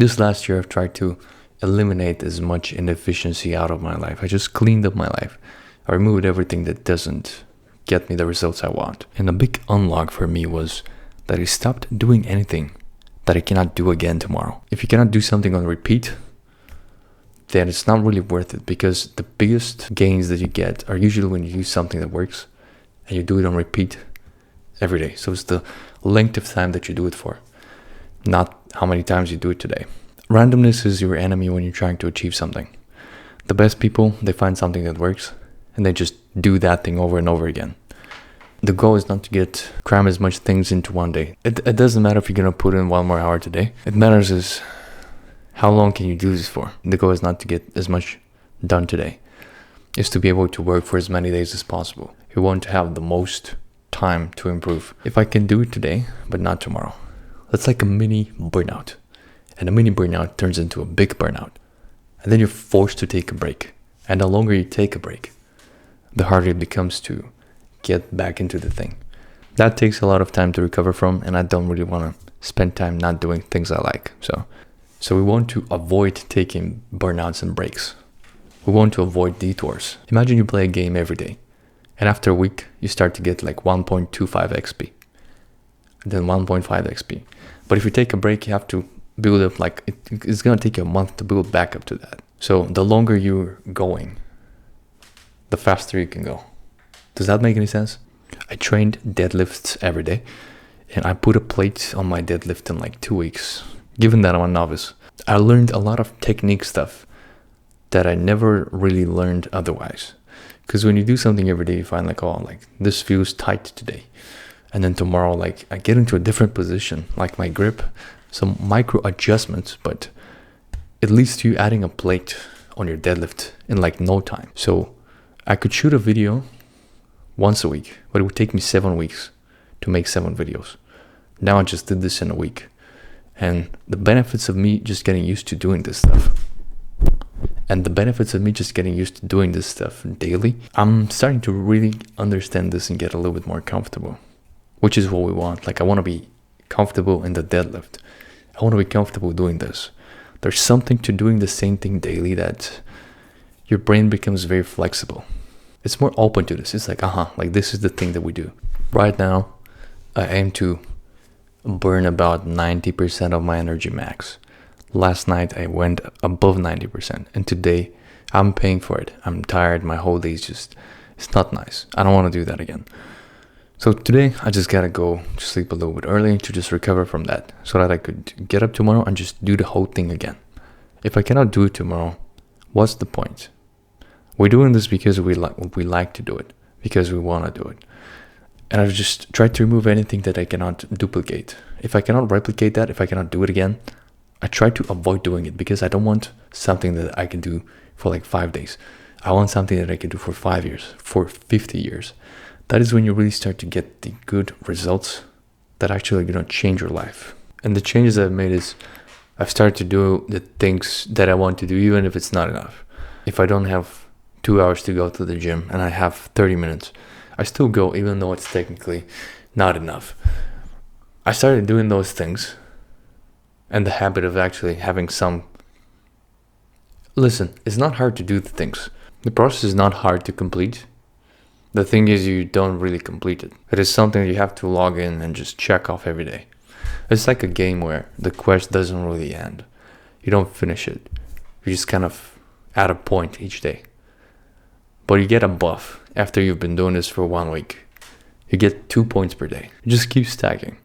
This last year, I've tried to eliminate as much inefficiency out of my life. I just cleaned up my life. I removed everything that doesn't get me the results I want. And a big unlock for me was that I stopped doing anything that I cannot do again tomorrow. If you cannot do something on repeat, then it's not really worth it, because the biggest gains that you get are usually when you use something that works and you do it on repeat every day. So it's the length of time that you do it for, not how many times you do it today. Randomness is your enemy when you're trying to achieve something. The best people, they find something that works and they just do that thing over and over again. The goal is not to cram as much things into one day. It doesn't matter if you're going to put in 1 more hour today. It matters is how long can you do this for. The goal is not to get as much done today. It's to be able to work for as many days as possible. You want to have the most time to improve. If I can do it today, but not tomorrow, that's like a mini burnout. And a mini burnout turns into a big burnout. And then you're forced to take a break. And the longer you take a break, the harder it becomes to get back into the thing. That takes a lot of time to recover from, and I don't really want to spend time not doing things I like. So we want to avoid taking burnouts and breaks. We want to avoid detours. Imagine you play a game every day, and after a week, you start to get like 1.25 XP, then 1.5 XP. But if you take a break, you have to build up, it's going to take you a month to build back up to that. So the longer you're going, the faster you can go. Does that make any sense? I trained deadlifts every day, and I put a plate on my deadlift in like 2 weeks. Given that I'm a novice, I learned a lot of technique stuff that I never really learned otherwise. Because when you do something every day, you find this feels tight today. And then tomorrow, I get into a different position, like my grip, some micro adjustments, but it leads to you adding a plate on your deadlift in no time. So I could shoot a video once a week, but it would take me 7 weeks to make 7 videos. Now I just did this in a week. And the benefits of me just getting used to doing this stuff, daily, I'm starting to really understand this and get a little bit more comfortable, which is what we want. I want to be comfortable in the deadlift. I want to be comfortable doing this. There's something to doing the same thing daily that your brain becomes very flexible. It's more open to this. It's this is the thing that we do. Right now, I aim to burn about 90% of my energy max. Last night, I went above 90%. And today, I'm paying for it. I'm tired. My whole day is it's not nice. I don't want to do that again. So today, I just got to go to sleep a little bit early to just recover from that, so that I could get up tomorrow and just do the whole thing again. If I cannot do it tomorrow, what's the point? We're doing this because we like to do it, because we want to do it. And I've just tried to remove anything that I cannot duplicate. If I cannot replicate that, if I cannot do it again, I try to avoid doing it, because I don't want something that I can do for 5 days. I want something that I can do for 5 years, for 50 years. That is when you really start to get the good results that actually are going to change your life. And the changes I've made is I've started to do the things that I want to do, even if it's not enough. If I don't have 2 hours to go to the gym and I have 30 minutes, I still go, even though it's technically not enough. I started doing those things, and the habit of actually having some... Listen, it's not hard to do the things. The process is not hard to complete. The thing is, you don't really complete it. It is something you have to log in and just check off every day. It's like a game where the quest doesn't really end. You don't finish it. You just kind of add a point each day. But you get a buff after you've been doing this for 1 week. You get 2 points per day. You just keep stacking.